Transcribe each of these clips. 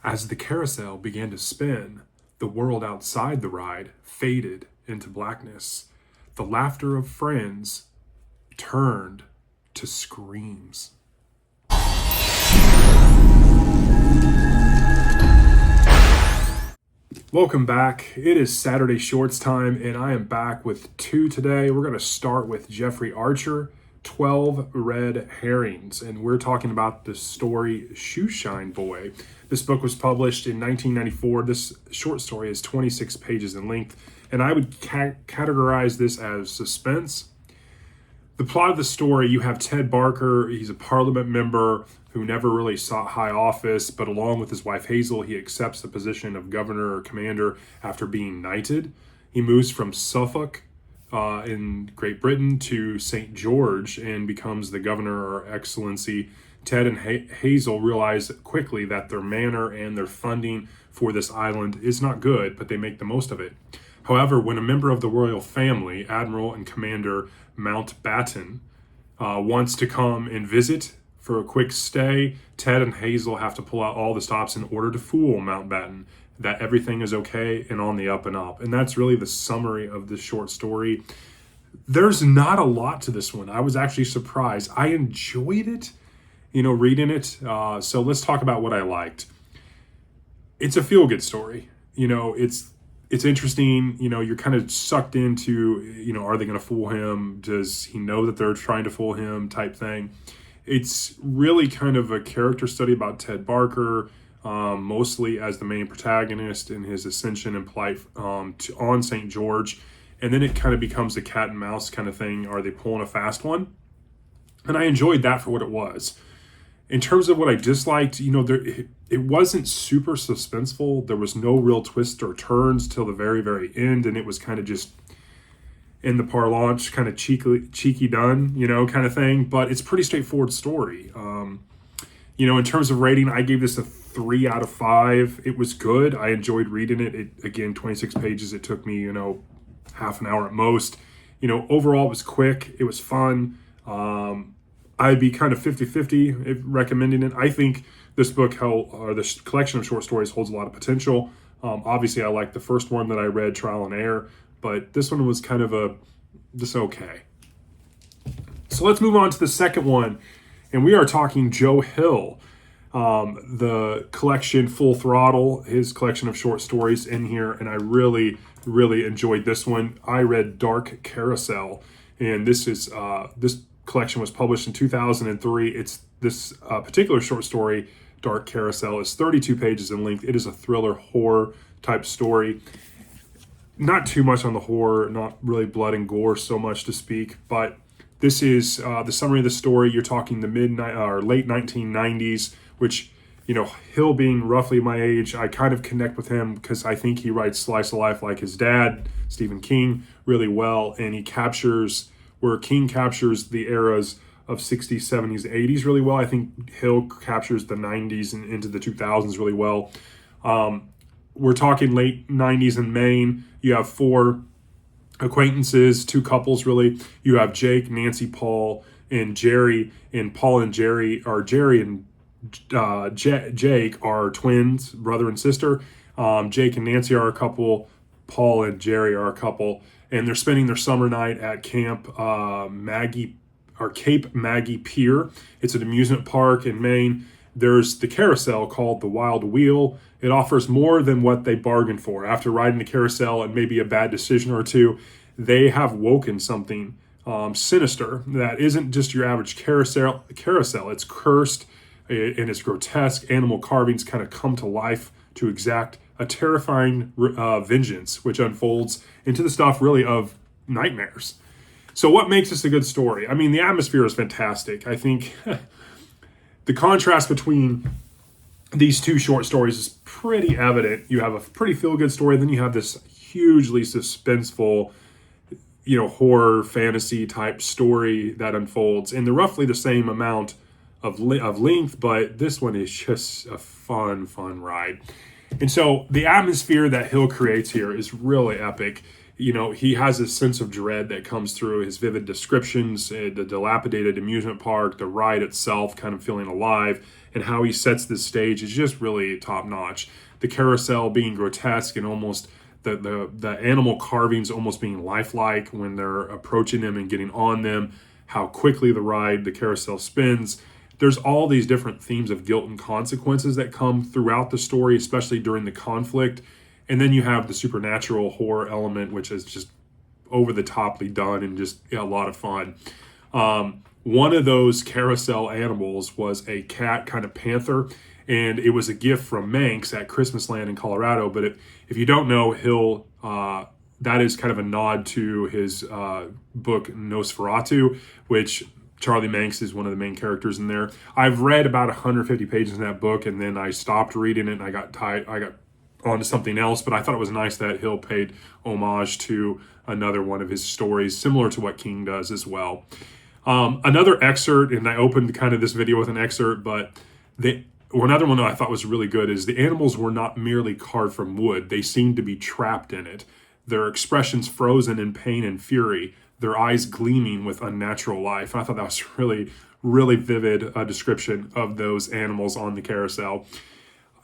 As the carousel began to spin, the world outside the ride faded into blackness. The laughter of friends turned to screams. Welcome back. It is Saturday Shorts time, and I am back with two today. We're going to start with Jeffrey Archer, 12 Red Herrings, and we're talking about the story Shoeshine Boy. This book was published in 1994. This short story is 26 pages in length, and I would categorize this as suspense. The plot of the story, you have Ted Barker. He's a parliament member who never really sought high office, but along with his wife Hazel, he accepts the position of governor or commander after being knighted. He moves from Suffolk in Great Britain to St. George and becomes the governor or excellency. Ted and Hazel realize quickly that their manor and their funding for this island is not good, but they make the most of it. However, when a member of the royal family, Admiral and Commander Mountbatten, wants to come and visit for a quick stay, Ted and Hazel have to pull out all the stops in order to fool Mountbatten that everything is okay and on the up and up. And that's really the summary of this short story. There's not a lot to this one. I was actually surprised. I enjoyed it, reading it. So let's talk about what I liked. It's a feel-good story. It's interesting. You're kind of sucked into, are they going to fool him? Does he know that they're trying to fool him type thing? It's really kind of a character study about Ted Barker, mostly as the main protagonist in his ascension and plight on St. George. And then it kind of becomes a cat and mouse kind of thing. Are they pulling a fast one? And I enjoyed that for what it was. In terms of what I disliked, it wasn't super suspenseful. There was no real twists or turns till the very, very end. And it was kind of just in the parlance, kind of cheeky done, kind of thing. But it's a pretty straightforward story. In terms of rating, I gave this a 3 out of 5. It was good. I enjoyed reading it. Again, 26 pages. It took me, half an hour at most. Overall, it was quick. It was fun. I'd be kind of 50-50 if recommending it. I think this book, or this collection of short stories, holds a lot of potential. Obviously, I like the first one that I read, Trial and Error, but this one was kind of just okay. So let's move on to the second one, and we are talking Joe Hill, the collection Full Throttle, his collection of short stories in here, and I really, really enjoyed this one. I read Dark Carousel, and this collection was published in 2003. It's this particular short story, Dark Carousel, is 32 pages in length. It is a thriller horror type story. Not too much on the horror, not really blood and gore so much to speak, but this is the summary of the story. You're talking the late 1990s, which, Hill being roughly my age, I kind of connect with him because I think he writes slice of life like his dad, Stephen King, really well, and he captures where King captures the eras of 60s, 70s, 80s really well. I think Hill captures the 90s and into the 2000s really well. We're talking late 90s in Maine. You have 4 acquaintances, 2 couples really. You have Jake, Nancy, Paul, and Jerry. And Paul and Jerry, or Jerry and Jake are twins, brother and sister. Jake and Nancy are a couple. Paul and Jerry are a couple. And they're spending their summer night at Cape Maggie Pier. It's an amusement park in Maine. There's the carousel called the Wild Wheel. It offers more than what they bargained for. After riding the carousel and maybe a bad decision or two, they have woken something sinister that isn't just your average carousel. It's cursed and it's grotesque. Animal carvings kind of come to life to exact a terrifying vengeance, which unfolds into the stuff really of nightmares. So what makes this a good story? I mean, the atmosphere is fantastic. I think the contrast between these two short stories is pretty evident. You have a pretty feel-good story, then you have this hugely suspenseful, horror fantasy type story that unfolds in roughly the same amount of length, but this one is just a fun ride. And so the atmosphere that Hill creates here is really epic. He has a sense of dread that comes through his vivid descriptions, the dilapidated amusement park, the ride itself kind of feeling alive, and how he sets this stage is just really top notch. The carousel being grotesque and almost the animal carvings almost being lifelike when they're approaching them and getting on them, how quickly the carousel spins. There's all these different themes of guilt and consequences that come throughout the story, especially during the conflict. And then you have the supernatural horror element, which is just over the toply done and just a lot of fun. One of those carousel animals was a cat, kind of panther, and it was a gift from Manx at Christmasland in Colorado. But if you don't know, that is kind of a nod to his book Nosferatu, which Charlie Manx is one of the main characters in there. I've read about 150 pages in that book, and then I stopped reading it, and I got onto something else. But I thought it was nice that Hill paid homage to another one of his stories, similar to what King does as well. Another excerpt, and I opened kind of this video with an excerpt, but another one that I thought was really good is the animals were not merely carved from wood. They seemed to be trapped in it. Their expressions frozen in pain and fury, their eyes gleaming with unnatural life. And I thought that was really, really vivid description of those animals on the carousel.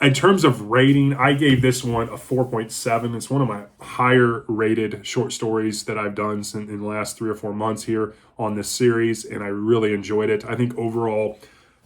In terms of rating, I gave this one a 4.7. It's one of my higher rated short stories that I've done in the last 3 or 4 months here on this series, and I really enjoyed it. I think overall,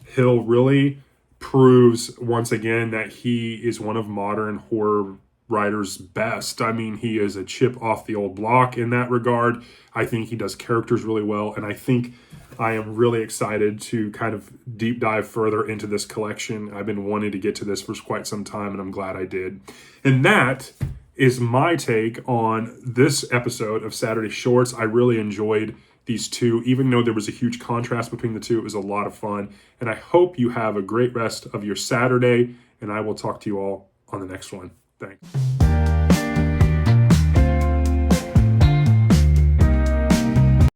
Hill really proves once again that he is one of modern horror writer's best. I mean, he is a chip off the old block in that regard. I think he does characters really well, and I think I am really excited to kind of deep dive further into this collection. I've been wanting to get to this for quite some time, and I'm glad I did. And that is my take on this episode of Saturday Shorts. I really enjoyed these two. Even though there was a huge contrast between the two, it was a lot of fun. And I hope you have a great rest of your Saturday, and I will talk to you all on the next one. Thanks.